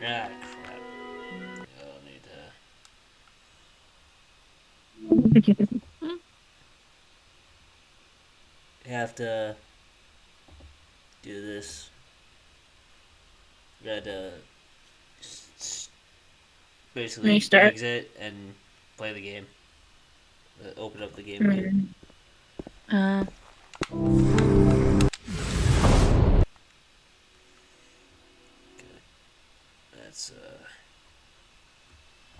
Ah, crap. I'll need to have to do this. Gotta basically Restart. exit and play the game. Open up the game again. Mm. Uh, Okay. That's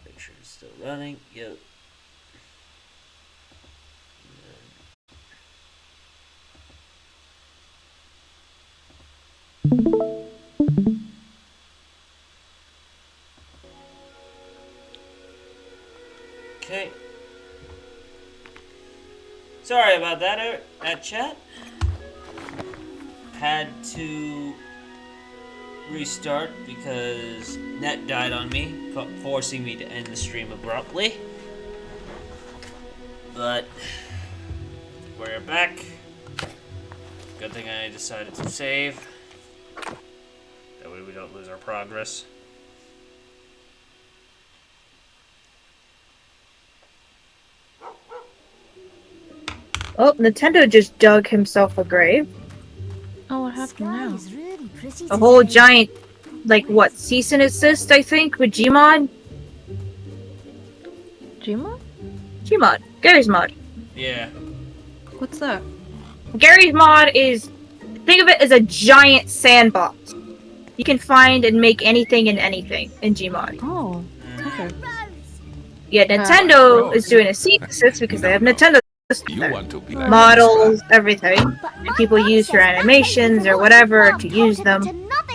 make sure it's still running. Yep. Okay. Sorry about that, chat. Had to restart because net died on me, forcing me to end the stream abruptly. But we're back. Good thing I decided to save. That way we don't lose our progress. oh, Nintendo just dug himself a grave. Oh, what happened now? Really pretty A whole today. giant, like, what, cease and assist, I think, with Gmod? Gmod? Gmod. Gary's mod. Yeah. What's that? Gary's mod is, think of it as a giant sandbox. You can find and make anything and anything in Gmod. Oh, okay. Yeah, Nintendo is doing a cease and assist because they have Nintendo You want to be like models, everything. And people use for animations or whatever to use them.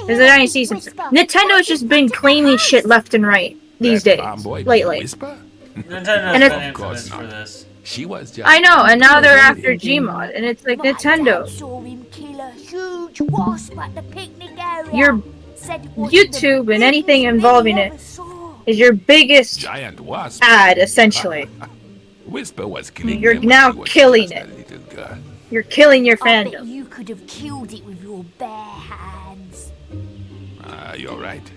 There's a giant cease and assist. Nintendo's just been claiming shit left and right these days, lately. Nintendo's And been it's- infamous for this. She was just I know, and now they're after Gmod, and it's like, Nintendo, Saw him kill a huge wasp at the picnic area. your Said it was YouTube the and anything biggest involving thing he it ever saw. is your biggest giant wasp. ad, essentially. Whisper was killing You're them when now she was killing just it. a little girl. You're killing your I bet fandom. you could have killed it with your bare hands. You're right.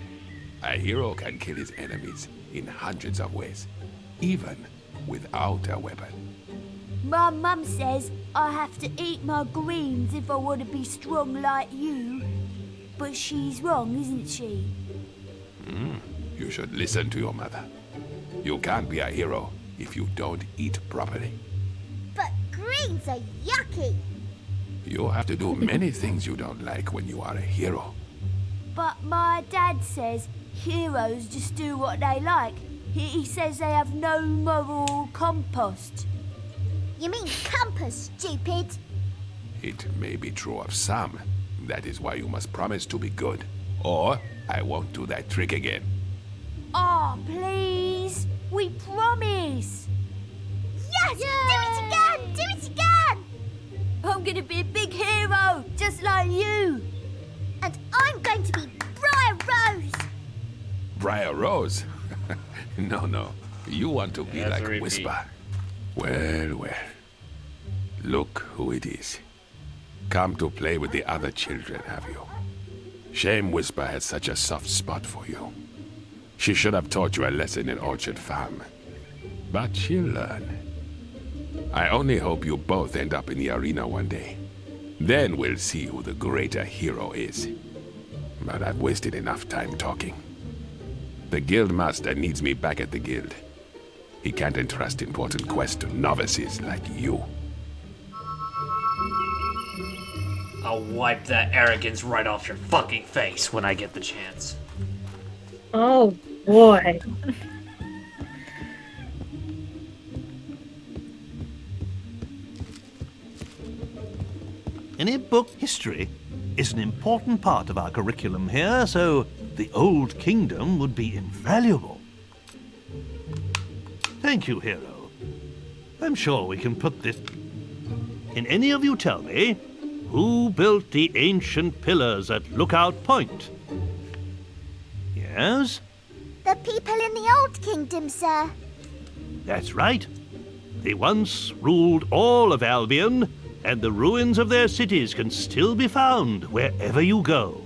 A hero can kill his enemies in hundreds of ways, even without a weapon. My mum says I have to eat my greens if I want to be strong like you. But she's wrong, isn't she? You should listen to your mother. You can't be a hero if you don't eat properly. But greens are yucky. You have to do many things you don't like when you are a hero. But my dad says heroes just do what they like. He says they have no moral compost. You mean compass, stupid? It may be true of some. That is why you must promise to be good. Or I won't do that trick again. Oh, please. We promise. Yes! Do it again! Do it again! I'm going to be a big hero, just like you. And I'm going to be Briar Rose. Briar Rose? No. You want to be Yeah, that's a like repeat. Whisper. Well. Look who it is. Come to play with the other children, have you? Shame Whisper had such a soft spot for you. She should have taught you a lesson in Orchard Farm. But she'll learn. I only hope you both end up in the arena one day. Then we'll see who the greater hero is. But I've wasted enough time talking. The guild master needs me back at the guild. He can't entrust important quests to novices like you. I'll wipe that arrogance right off your fucking face when I get the chance. Oh, boy. In a book, history is an important part of our curriculum here, so the Old Kingdom would be invaluable. Thank you, hero. I'm sure we can put this... Can any of you tell me who built the ancient pillars at Lookout Point? Yes? The people in the Old Kingdom, sir. That's right. They once ruled all of Albion, and the ruins of their cities can still be found wherever you go.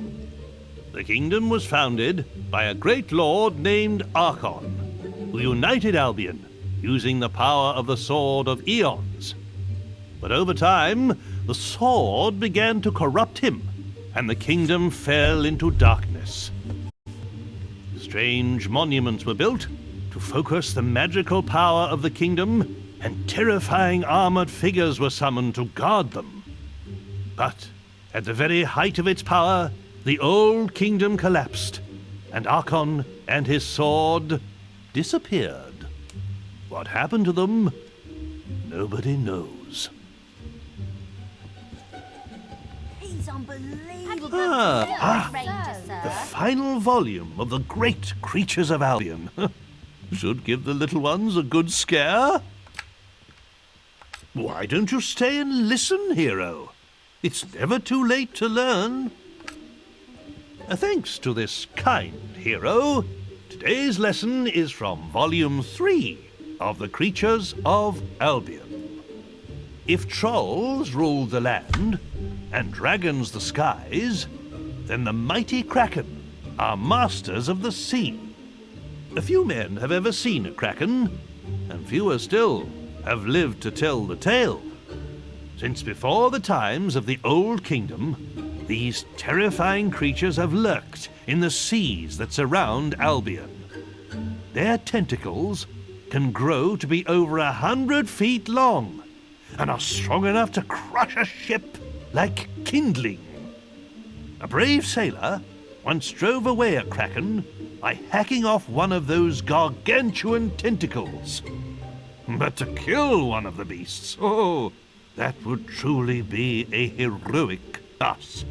The kingdom was founded by a great lord named Archon, who united Albion using the power of the Sword of Eons. But over time, the sword began to corrupt him, and the kingdom fell into darkness. Strange monuments were built to focus the magical power of the kingdom, and terrifying armored figures were summoned to guard them. But at the very height of its power, the old kingdom collapsed, and Archon and his sword disappeared. What happened to them, nobody knows. He's unbelievable. The final volume of the Great Creatures of Albion. Should give the little ones a good scare. Why don't you stay and listen, hero? It's never too late to learn. Thanks to this kind hero, today's lesson is from Volume 3 of the Creatures of Albion. If trolls ruled the land and dragons the skies, then the mighty kraken are masters of the sea. A few men have ever seen a kraken, and fewer still have lived to tell the tale. Since before the times of the Old Kingdom, these terrifying creatures have lurked in the seas that surround Albion. Their tentacles can grow to be over 100 feet long and are strong enough to crush a ship like kindling. A brave sailor once drove away a kraken by hacking off one of those gargantuan tentacles. But to kill one of the beasts, oh, that would truly be a heroic task.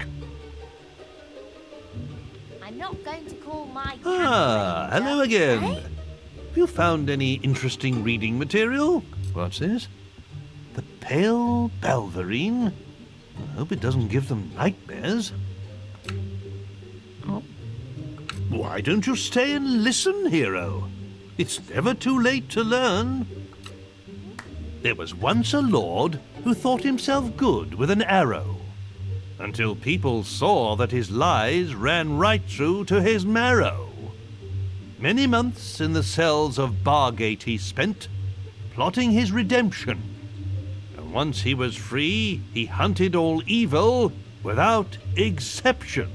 I'm not going to call my Hello again. Have you found any interesting reading material? What's this? The Pale Balverine? I hope it doesn't give them nightmares. Oh. Why don't you stay and listen, hero? It's never too late to learn. There was once a lord who thought himself good with an arrow, until people saw that his lies ran right through to his marrow. Many months in the cells of Bargate he spent, plotting his redemption. And once he was free, he hunted all evil without exception.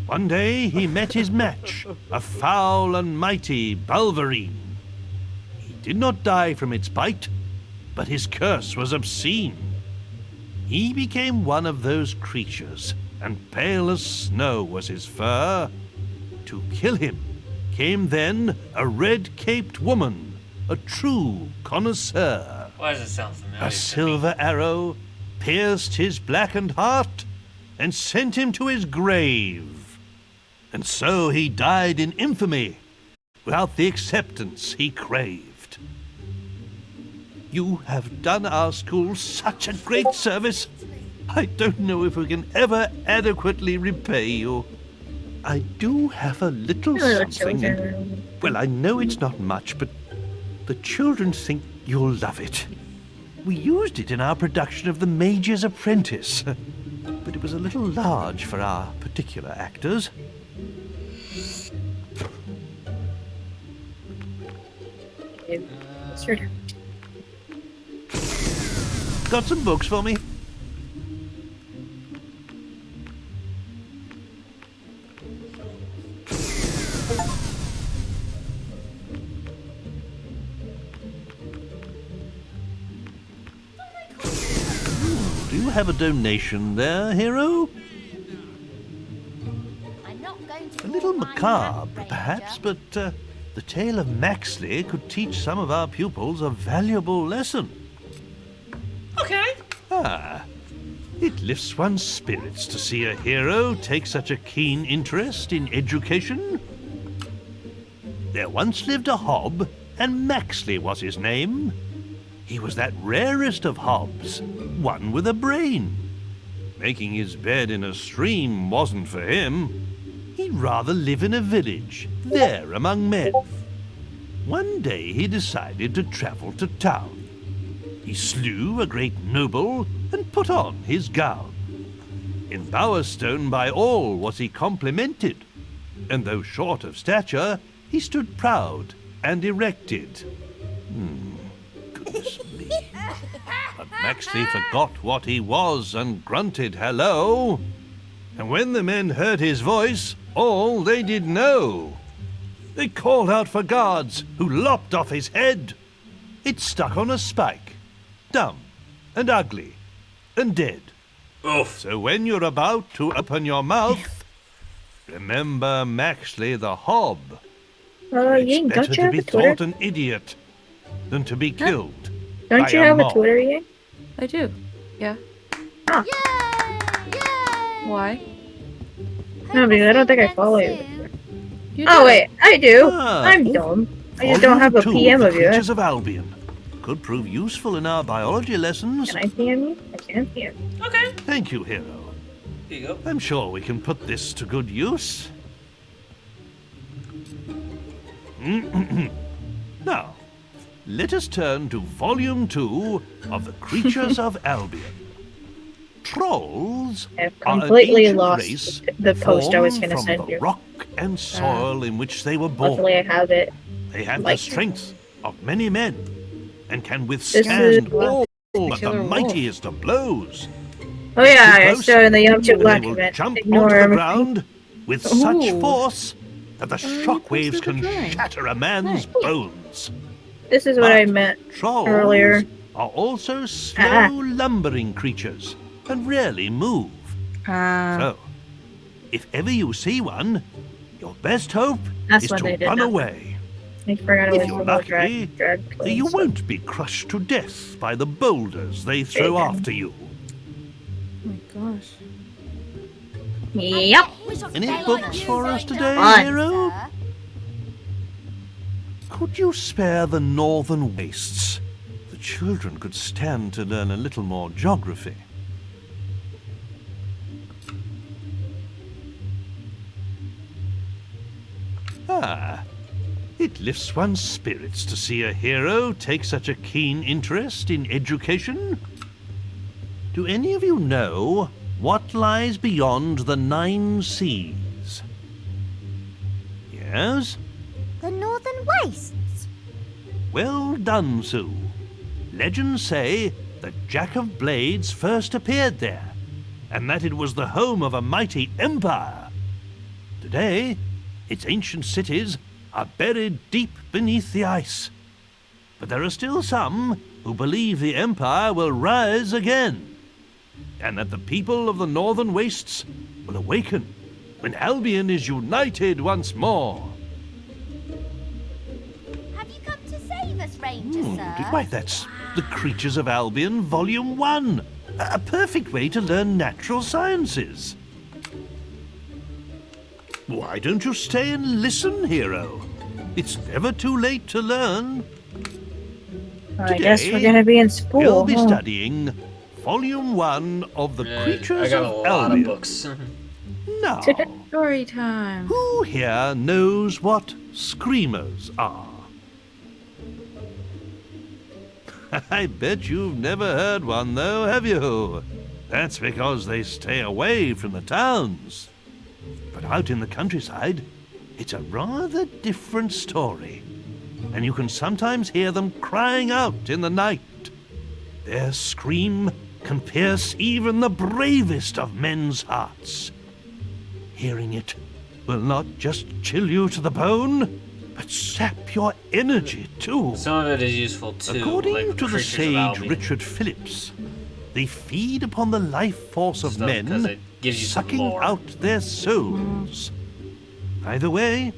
One day he met his match, a foul and mighty Balverine. He did not die from its bite, but his curse was obscene. He became one of those creatures, and pale as snow was his fur. To kill him came then a red-caped woman, a true connoisseur. Why does it sound familiar? A silver arrow pierced his blackened heart and sent him to his grave. And so he died in infamy, without the acceptance he craved. You have done our school such a great service. I don't know if we can ever adequately repay you. I do have a little something. Well, I know it's not much, but the children think you'll love it. We used it in our production of The Mage's Apprentice, but it was a little large for our particular actors. Got some books for me? Do you have a donation there, hero? I'm not going to A little call my macabre, Ranger. perhaps, but the tale of Maxley could teach some of our pupils a valuable lesson. Okay. It lifts one's spirits to see a hero take such a keen interest in education. There once lived a hob, and Maxley was his name. He was that rarest of hobs, one with a brain. Making his bed in a stream wasn't for him. He'd rather live in a village, there among men. One day he decided to travel to town. He slew a great noble and put on his gown. In Bowerstone by all was he complimented, and though short of stature, he stood proud and erected. Goodness me. But Maxley forgot what he was and grunted hello. And when the men heard his voice, all they did know. They called out for guards, who lopped off his head. It stuck on a spike, dumb and ugly and dead. Oof. So when you're about to open your mouth, remember Maxley the Hob. Ying, It's better don't you to have be a Twitter? thought an idiot than to be killed. Don't by you a have a mob. Twitter, Ying? I do. Yeah. Oh. Yay! Why? No, because I don't think I follow you. You Oh do. wait, I do. Ah. I'm dumb. I just don't have a Volume 2 PM the of you. Creatures of Albion. Could prove useful in our biology lessons. Can I PM you? I can PM. Okay. Thank you, Hero. Here you go. I'm sure we can put this to good use. Now, let us turn to Volume 2 of the Creatures of Albion. Trolls I've are an completely ancient lost race the post I was formed gonna from send the you. rock and soil in which they were born. Luckily, I have it. They have the like- strength of many men and can is withstand all but the Killer wolf. mightiest of blows. Oh yeah, I Close, saw in the Young Chip and Black they will event. jump Ignore onto the everything. ground with such Ooh. force that the shockwaves close to can the drawing. shatter a man's Nice. bones. This is what But I meant Trolls earlier. are also slow, Ah. lumbering creatures and rarely move. So, if ever you see one, your best hope That's is when to they did run nothing. away. I forgot it If was you're the whole lucky, drag You queen won't be crushed to death by the boulders they throw Bacon. after you. Oh my gosh. stuff. Yep. Any books for us today, Fun. Hero? Could you spare the northern wastes? The children could stand to learn a little more geography. Ah, it lifts one's spirits to see a hero take such a keen interest in education. Do any of you know what lies beyond the 9 seas? Yes? The Northern Wastes. Well done, Sue. Legends say that Jack of Blades first appeared there, and that it was the home of a mighty empire. Today, its ancient cities are buried deep beneath the ice. But there are still some who believe the empire will rise again, and that the people of the northern wastes will awaken when Albion is united once more. Have you come to save us, Ranger, sir? Why, that's The Creatures of Albion, Volume 1. A perfect way to learn natural sciences. Why don't you stay and listen, Hero? It's never too late to learn. I guess we're Today, gonna be in school. We'll be huh? studying Volume 1 of The I Creatures got a of lot of Albion. books. Now, Story time. who here knows what screamers are? I bet you've never heard one, though, have you? That's because they stay away from the towns. But out in the countryside, it's a rather different story. And you can sometimes hear them crying out in the night. Their scream can pierce even the bravest of men's hearts. Hearing it will not just chill you to the bone, but sap your energy too. Some of it is useful too. According like to the Creatures of sage Albion Richard Phillips, they feed upon the life force of stuff, 'cause men, it gives you some sucking lore. out their souls. Either way,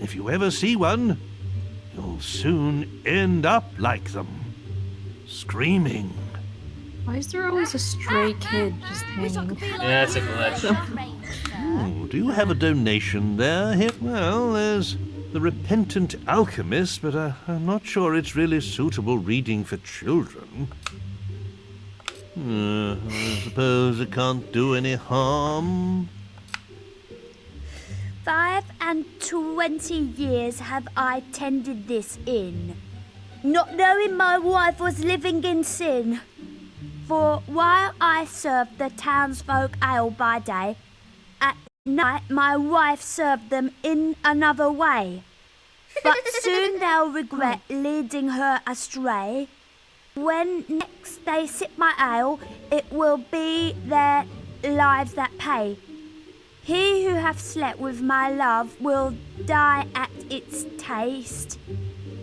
if you ever see one, you'll soon end up like them, screaming. Why is there always a stray kid just hanging? Yeah, it's a glitch. Do you have a donation there? Here? Well, there's The Repentant Alchemist, but I'm not sure it's really suitable reading for children. I suppose it can't do any harm. 25 years have I tended this inn, not knowing my wife was living in sin. For while I served the townsfolk ale by day, at night my wife served them in another way. But soon they'll regret leading her astray. When next they sip my ale, it will be their lives that pay. He who hath slept with my love will die at its taste.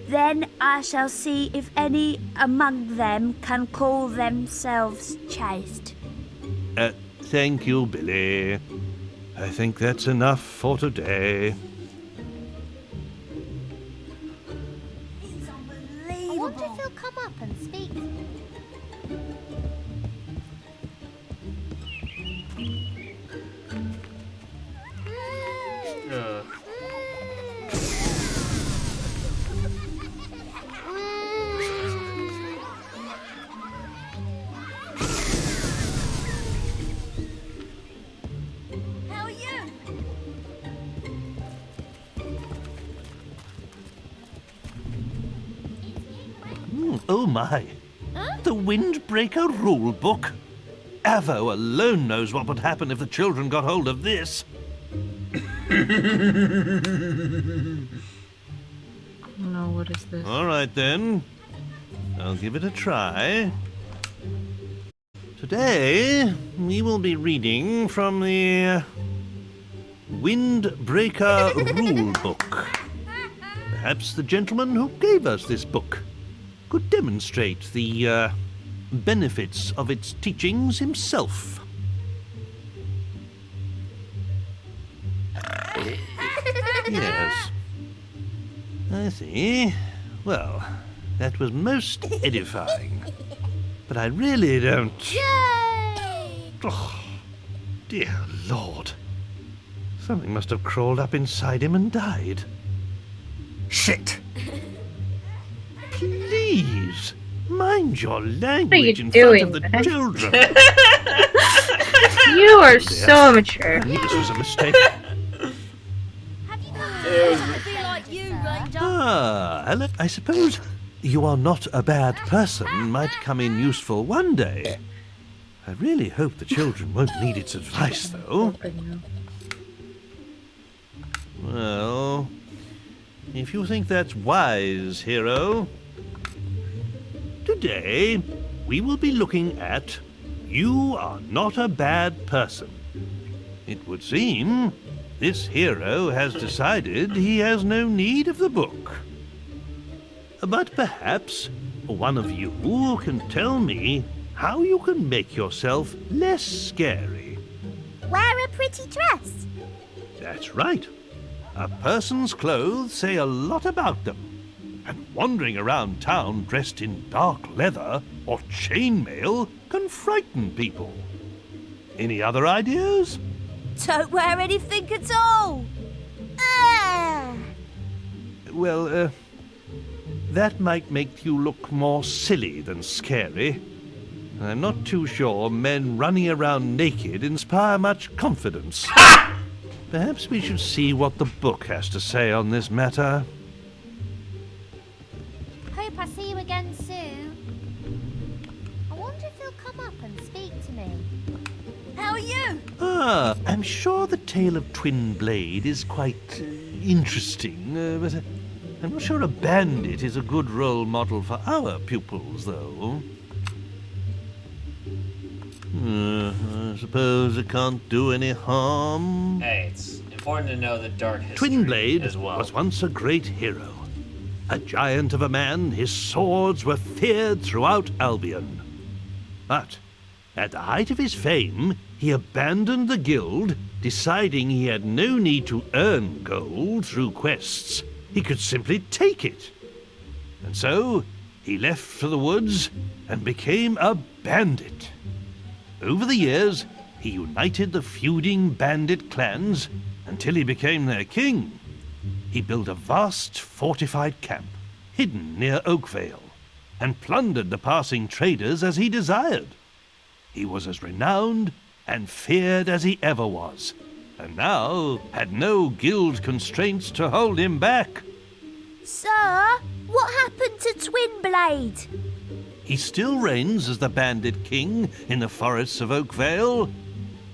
Then I shall see if any among them can call themselves chaste. Thank you, Billy. I think that's enough for today. I wonder if he'll come up and speak to me. How are you? Oh my. The Windbreaker rulebook. Avo alone knows what would happen if the children got hold of this. No, what is this? All right, then. I'll give it a try. Today, we will be reading from the Windbreaker rulebook. Perhaps the gentleman who gave us this book could demonstrate the benefits of its teachings himself. Yes. I see. Well, that was most edifying. But I really don't... Yay! Oh, dear Lord. Something must have crawled up inside him and died. Shit! Please, mind your language in front doing, of the man? children. You are so immature. I knew this was a mistake. Have you got to be like you, Ranger? Ah, hello. I suppose you are not a bad person might come in useful one day. I really hope the children won't need its advice, though. Well, if you think that's wise, hero, today we will be looking at You Are Not a Bad Person. It would seem this hero has decided he has no need of the book. But perhaps one of you can tell me how you can make yourself less scary. Wear a pretty dress. That's right. A person's clothes say a lot about them. And wandering around town dressed in dark leather or chainmail can frighten people. Any other ideas? Don't wear anything at all. Well, that might make you look more silly than scary. I'm not too sure men running around naked inspire much confidence. Perhaps we should see what the book has to say on this matter. Hope I see you again soon. I wonder if he'll come up and speak to me. How are you? Ah, I'm sure the tale of Twin Blade is quite interesting, but I'm not sure a bandit is a good role model for our pupils, though. I suppose it can't do any harm. Hey, it's important to know the dark history Twin Blade as well. was once a great hero. A giant of a man, his swords were feared throughout Albion. But at the height of his fame, he abandoned the guild, deciding he had no need to earn gold through quests. He could simply take it. And so he left for the woods and became a bandit. Over the years, he united the feuding bandit clans until he became their king. He built a vast fortified camp, hidden near Oakvale, and plundered the passing traders as he desired. He was as renowned and feared as he ever was, and now had no guild constraints to hold him back. Sir, what happened to Twin Blade? he still reigns as the bandit king in the forests of Oakvale,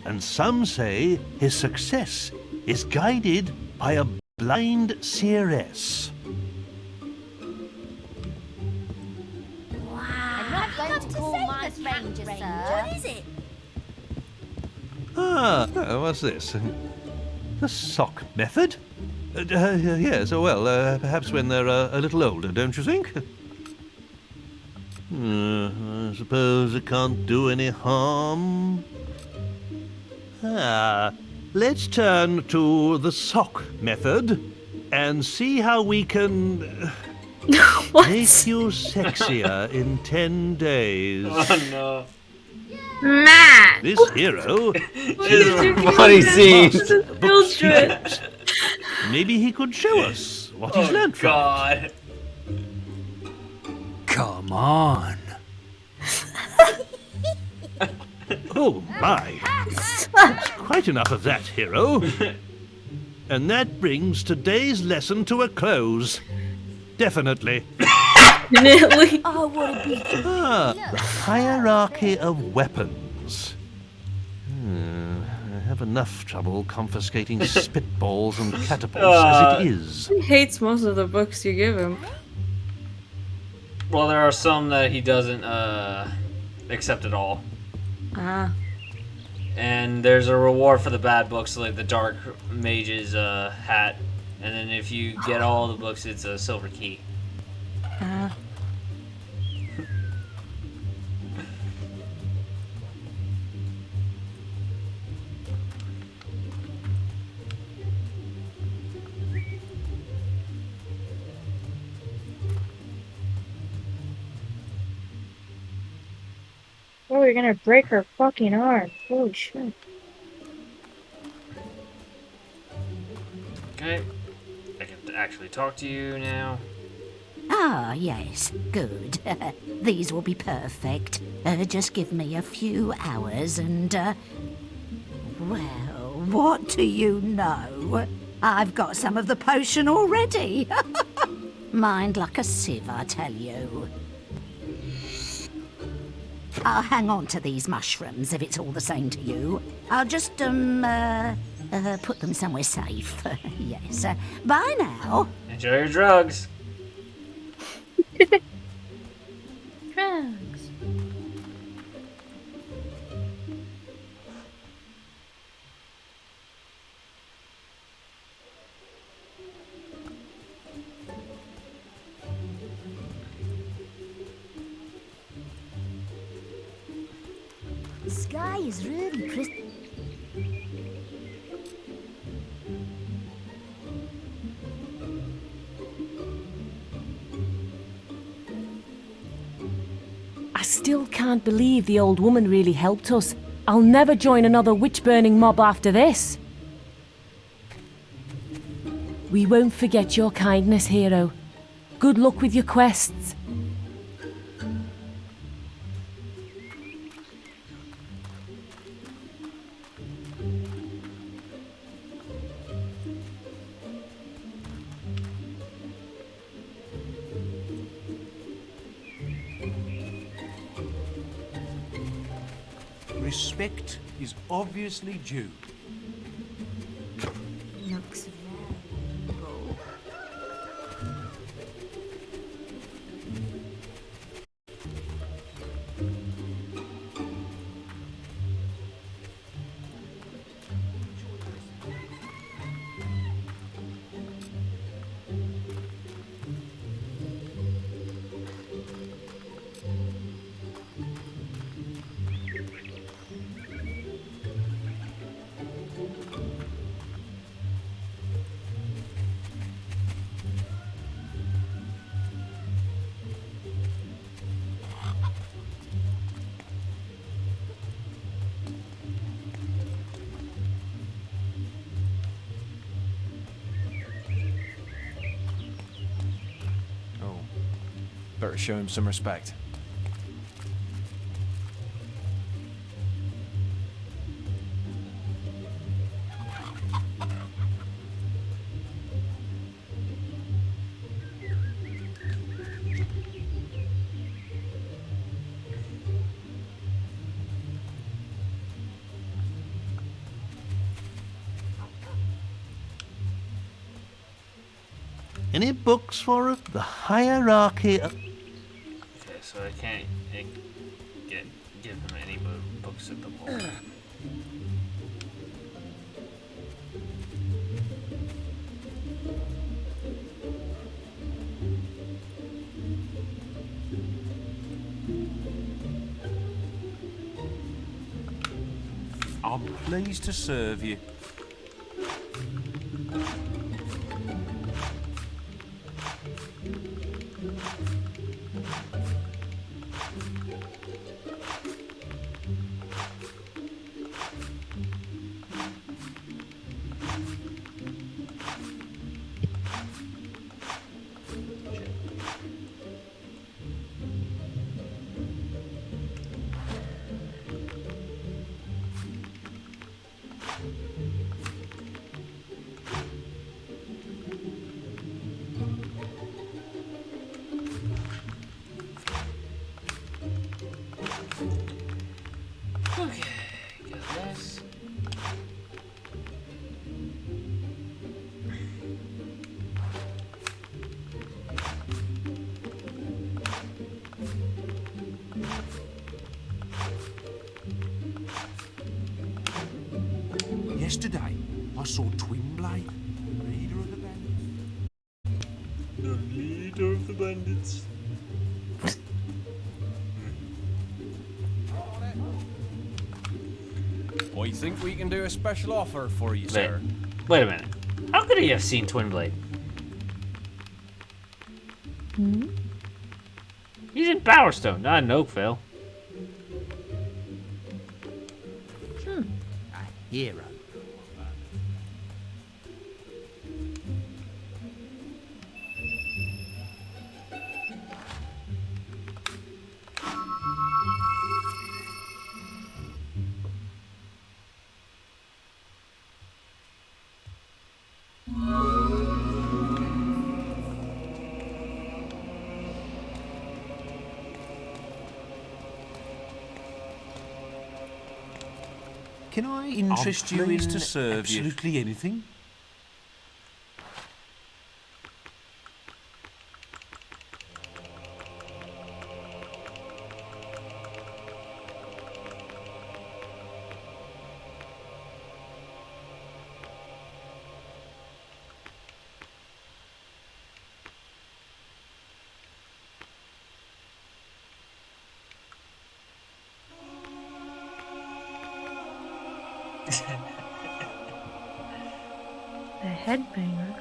and some say his success is guided by a blind seeress. I'm not going to call my stranger, sir. What is it? What's this? The sock method? Yes, perhaps when they're a little older, don't you think? I suppose it can't do any harm. Let's turn to the sock method and see how we can What? make you sexier in 10 days. Oh no. Matt! This hero, This is a funny scene. Children. maybe he could show us what he's Oh learned from. god. Come on. Oh my! That's quite enough of that, hero. And that brings today's lesson to a close. Definitely. Definitely. Oh, what a beauty. The hierarchy of weapons. I have enough trouble confiscating spitballs and catapults as it is. He hates most of the books you give him. Well, there are some that he doesn't accept at all. Ah. And there's a reward for the bad books, like the Dark Mage's hat. And then if you get all the books, it's a silver key. Ah. Oh, you're gonna break her fucking arm. Holy shit. Okay. I can actually talk to you now. Ah, yes, good. These will be perfect. Just give me a few hours and, well, what do you know? I've got some of the potion already. Mind like a sieve, I tell you. I'll hang on to these mushrooms if it's all the same to you. I'll just, put them somewhere safe. Yes. Bye now. Enjoy your drugs. Drugs. The sky is really crystal. I still can't believe the old woman really helped us. I'll never join another witch-burning mob after this. We won't forget your kindness, hero. Good luck with your quests. Respect is obviously due. Looks valuable. Oh, better show him some respect. Any books for her? The hierarchy of... Okay, so I can't give him any books at the moment. I'm pleased to serve you. Okay, got this. Yesterday, I saw Twinblade, leader of the bandits. The leader of the bandits. I think we can do a special offer for you, sir. Wait a minute. How could he have seen Twinblade? Hmm? He's in Bowerstone, not in Oakville. A hero. Can I interest you in to serve absolutely anything? The headbanger.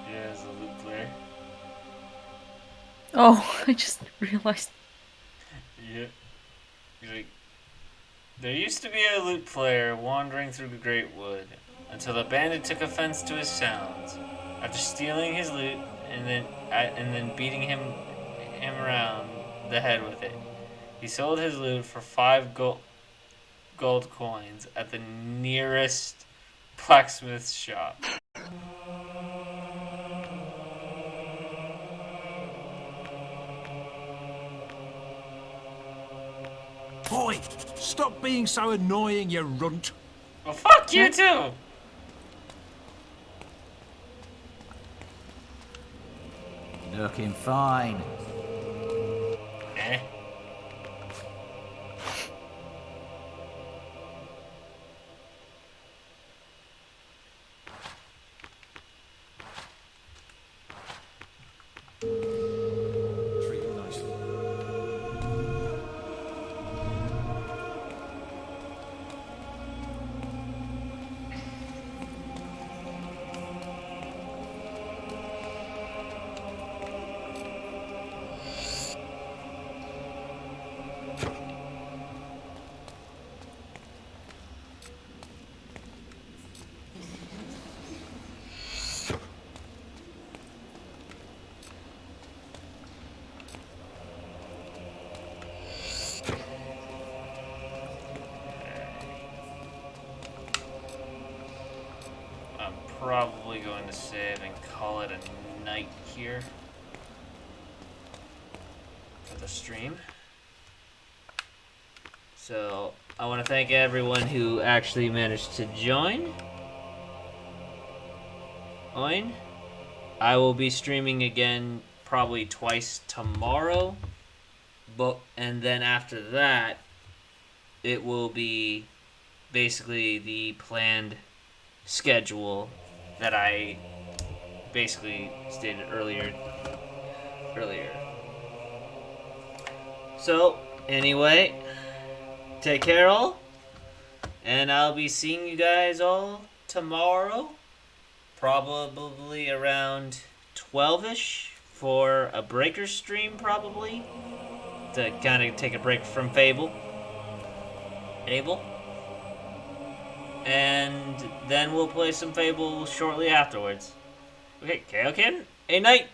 Yeah, it's a loot player. Oh, I just realized. Yeah. He's like, there used to be a lute player wandering through the Great Wood until a bandit took offense to his sounds. After stealing his lute and then beating him around the head with it, he sold his lute for 5 gold coins at the nearest blacksmith's shop. Boy, stop being so annoying, you runt. Well, fuck you too! Looking fine. Eh? Treat him nicely. I'm probably going to save and call it a night here for the stream. So I want to thank everyone who actually managed to join. Oin, I will be streaming again probably twice tomorrow. And then after that, it will be basically the planned schedule that I basically stated earlier. So, anyway, take care all, and I'll be seeing you guys all tomorrow, probably around 12ish for a breaker stream, probably, to kind of take a break from Fable. And then we'll play some Fable shortly afterwards. Okay, Kaoken, a night!